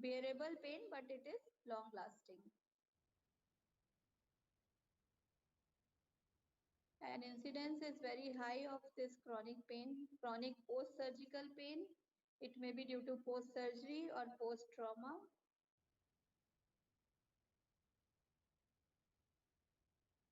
bearable pain, but it is long lasting. And incidence is very high of this chronic pain, chronic post-surgical pain. It may be due to post-surgery or post-trauma.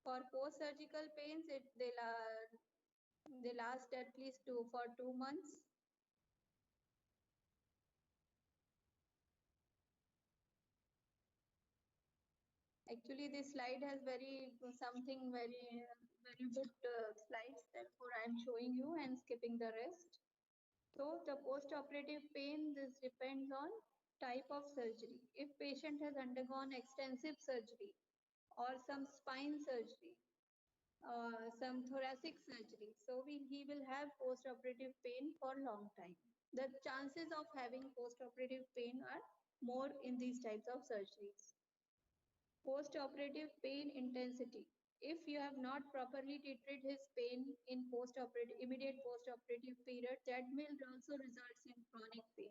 For post-surgical pains, they last at least 2 months. Actually, this slide has something very good slides. Therefore, I am showing you and skipping the rest. So the post-operative pain, this depends on type of surgery. If patient has undergone extensive surgery or some spine surgery, some thoracic surgery, so he will have post-operative pain for a long time. The chances of having post-operative pain are more in these types of surgeries. Post-operative pain intensity. If you have not properly treated his pain in immediate post-operative period, that may also result in chronic pain.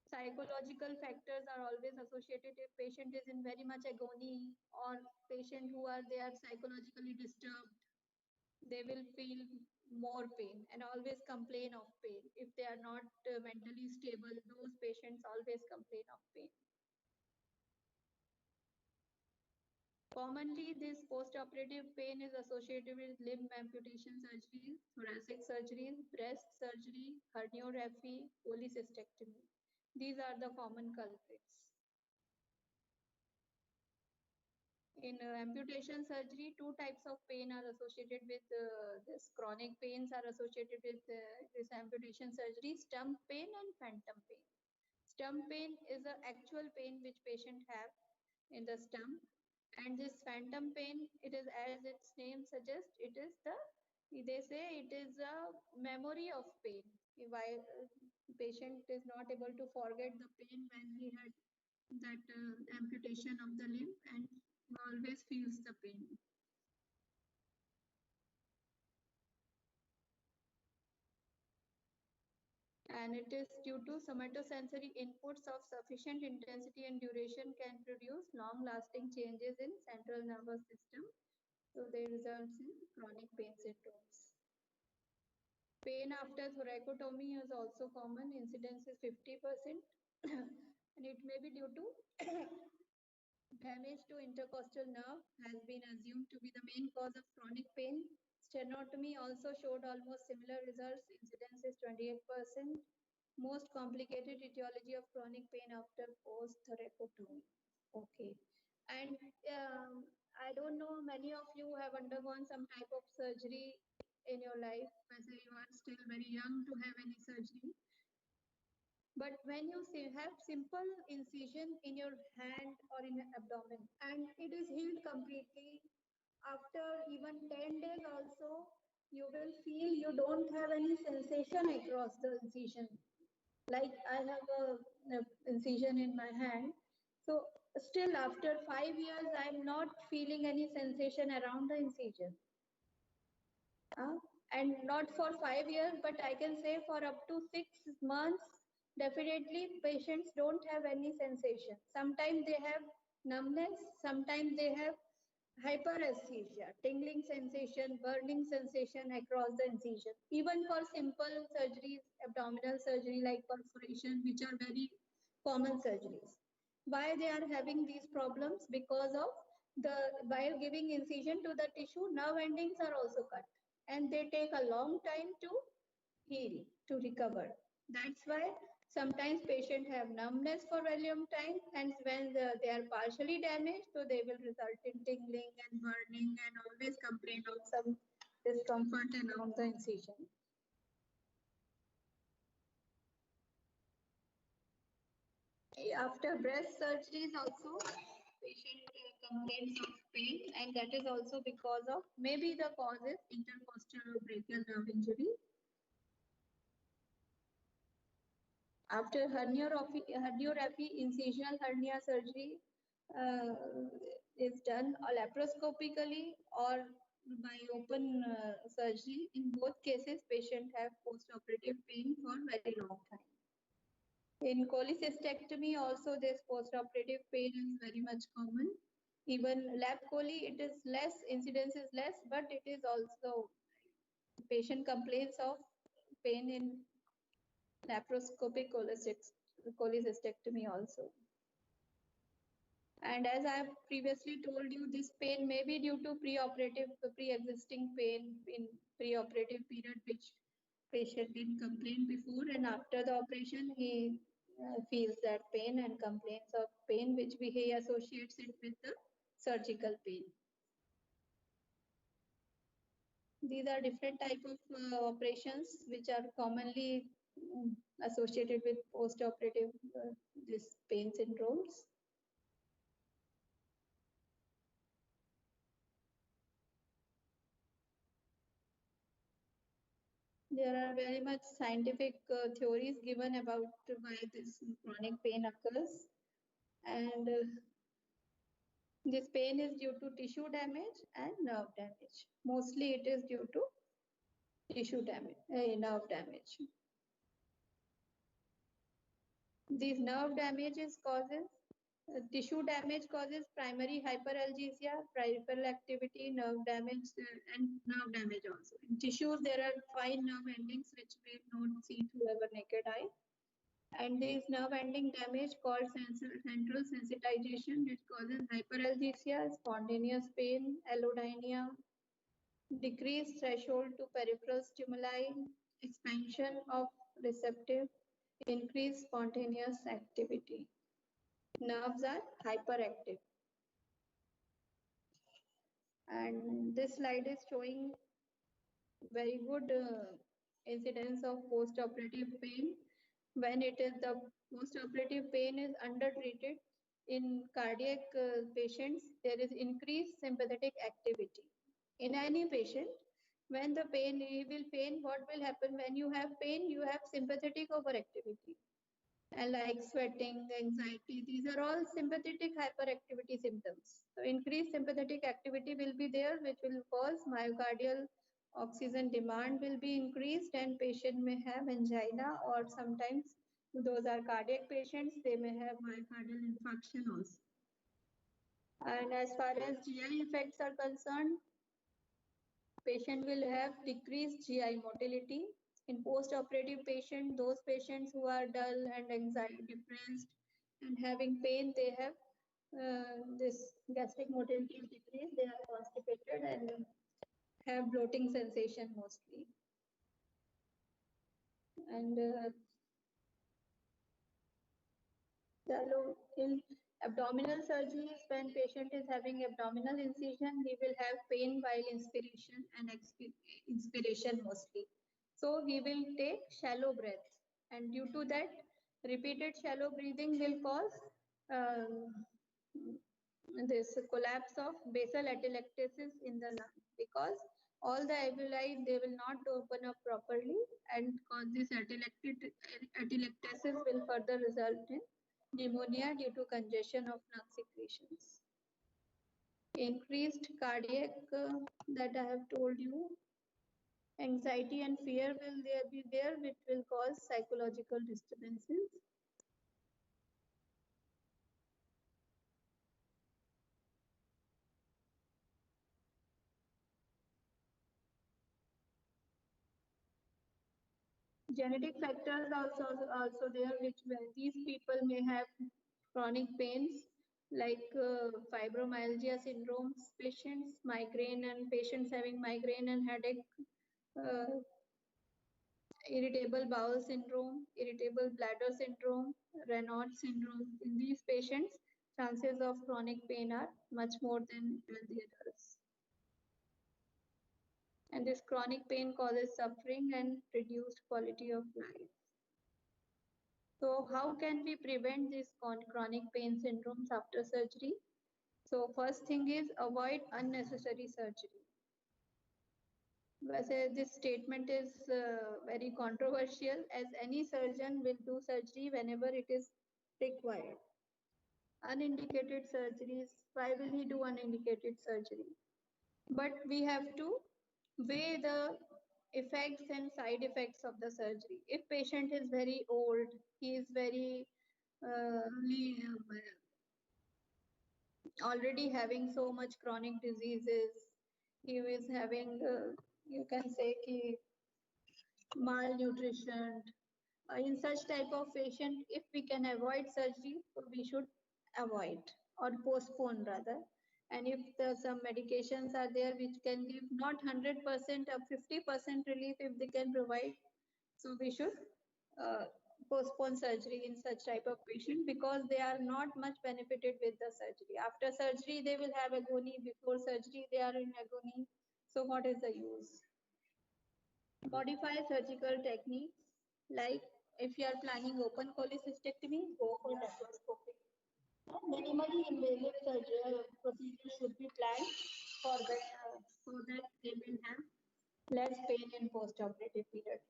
Psychological factors are always associated. If patient is in very much agony or patient they are psychologically disturbed, they will feel more pain and always complain of pain. If they are not mentally stable, those patients always complain of pain. Commonly, this post-operative pain is associated with limb amputation surgery, thoracic surgery, breast surgery, herniorrhaphy, cholecystectomy. These are the common culprits. In amputation surgery, two types of pain are associated with this. Chronic pains are associated with this amputation surgery, stump pain and phantom pain. Stump pain is the actual pain which patient have in the stump. And this phantom pain, it is as its name suggests, they say it is a memory of pain. While patient is not able to forget the pain when he had that amputation of the limb and always feels the pain. And it is due to somatosensory inputs of sufficient intensity and duration can produce long-lasting changes in central nervous system. So they result in chronic pain symptoms. Pain after thoracotomy is also common. Incidence is 50%. And it may be due to damage to intercostal nerve has been assumed to be the main cause of chronic pain. Sternotomy also showed almost similar results. Incidence is 28%. Most complicated etiology of chronic pain after post-thoracotomy. Okay. And I don't know, many of you have undergone some type of surgery in your life. Whether you are still very young to have any surgery. But when you have simple incision in your hand or in your abdomen and it is healed completely, after even 10 days also, you will feel you don't have any sensation across the incision. Like I have a incision in my hand. So still after 5 years, I'm not feeling any sensation around the incision. And not for 5 years, but I can say for up to 6 months, definitely patients don't have any sensation. Sometimes they have numbness, sometimes they have hyperesthesia, tingling sensation, burning sensation across the incision. Even for simple surgeries, abdominal surgery like perforation, which are very common surgeries. Why they are having these problems? Because of while giving incision to the tissue, nerve endings are also cut. And they take a long time to heal, to recover. That's why sometimes patients have numbness for a long time, and when they are partially damaged, so they will result in tingling and burning and always complain of some discomfort around the incision. After breast surgeries also, patient complains of pain, and that is also because of maybe the cause is intercostal or brachial nerve injury. After herniorrhaphy, incisional hernia surgery is done laparoscopically or by open surgery. In both cases, patients have post-operative pain for very long time. In cholecystectomy also this postoperative pain is very much common. Even lap chole, it is less, incidence is less, but it is also, patient complains of pain in laparoscopic cholecystectomy also. And as I have previously told you, this pain may be due to pre-existing pain in pre-operative period, which patient didn't complain before, and after the operation he feels that pain and complains of pain, which he associates it with the surgical pain. These are different type of operations which are commonly associated with post-operative this pain syndromes. There are very much scientific theories given about why this chronic pain occurs, and this pain is due to tissue damage and nerve damage. Mostly it is due to tissue damage, nerve damage. These nerve damages causes, tissue damage causes primary hyperalgesia, peripheral activity, nerve damage, and nerve damage also. In tissues, there are fine nerve endings which we not see through our naked eye. And there is nerve ending damage called central sensitization, which causes hyperalgesia, spontaneous pain, allodynia, decreased threshold to peripheral stimuli, expansion of receptive, increased spontaneous activity. Nerves are hyperactive. And this slide is showing very good incidence of post-operative pain. When it is the post-operative pain is undertreated in cardiac patients, there is increased sympathetic activity. In any patient, when the pain, what will happen when you have pain? You have sympathetic overactivity. And like sweating, anxiety, these are all sympathetic hyperactivity symptoms. So increased sympathetic activity will be there, which will cause myocardial oxygen demand will be increased, and patient may have angina, or sometimes those are cardiac patients, they may have myocardial infarction also. And as far as GI effects are concerned, patient will have decreased GI motility. In post-operative patient, those patients who are dull and anxiety, depressed and having pain, they have this gastric motility is decreased, they are constipated and have bloating sensation mostly. And in abdominal surgeries, when patient is having abdominal incision, he will have pain while inspiration and inspiration mostly. So he will take shallow breaths, and due to that, repeated shallow breathing will cause this collapse of basal atelectasis in the lung, because all the alveoli, they will not open up properly, and cause this atelectasis will further result in pneumonia due to congestion of lung secretions. Increased cardiac that I have told you, anxiety and fear will be there, which will cause psychological disturbances. Genetic factors also there, which these people may have chronic pains like fibromyalgia syndromes, patients, migraine, and patients having migraine and headache, irritable bowel syndrome, irritable bladder syndrome, Raynaud syndrome. In these patients, chances of chronic pain are much more than healthy adults. And this chronic pain causes suffering and reduced quality of life. So how can we prevent these chronic pain syndromes after surgery? So first thing is avoid unnecessary surgery. This statement is very controversial, as any surgeon will do surgery whenever it is required. Unindicated surgeries, why will he do unindicated surgery? But we have to weigh the effects and side effects of the surgery. If patient is very old, he is very already having so much chronic diseases, he is having, you can say, malnutrition. In such type of patient, if we can avoid surgery, so we should avoid or postpone rather. And if some medications are there which can give not 100% or 50% relief, if they can provide, so we should uh, postpone surgery in such type of patient because they are not much benefited with the surgery. After surgery, they will have agony. Before surgery, they are in agony. So what is the use? Modify surgical techniques, like if you are planning open cholecystectomy, go for laparoscopy. Minimally invasive surgery procedures should be planned for that, so that they will have less pain in post-operative period.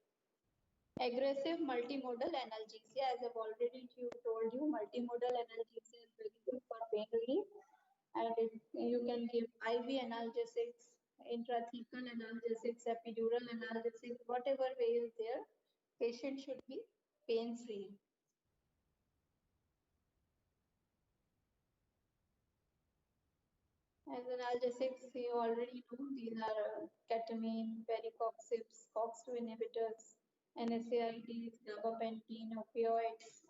Aggressive multimodal analgesia, as I've already told you, multimodal analgesia is very good for pain relief, and you can give IV analgesics, intrathecal analgesics, epidural analgesics, whatever way is there, patient should be pain-free. As analgesics, you already know, these are ketamine, pericoxibs, COX-2 inhibitors, NSAIDs, gabapentin, opioids,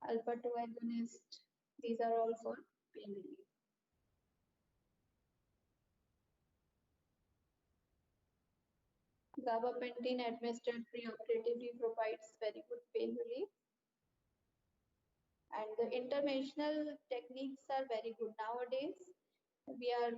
alpha-2 agonist. These are all for pain relief. Gabapentin administered preoperatively provides very good pain relief. And the interventional techniques are very good nowadays. We are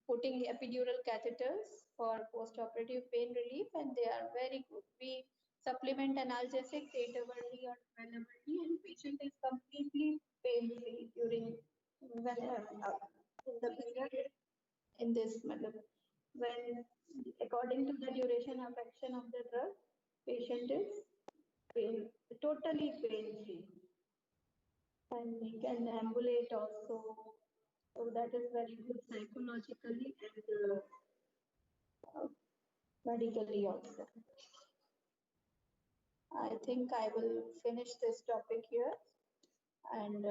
putting epidural catheters for post-operative pain relief, and they are very good. We supplement analgesics 8-hourly or 12-hourly, and patient is completely pain-free during in the period in this matter. When according to the duration of action of the drug, patient is totally pain-free, and he can ambulate also. So that is very good psychologically and medically also. I think I will finish this topic here, and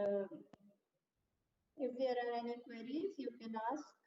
if there are any queries, you can ask.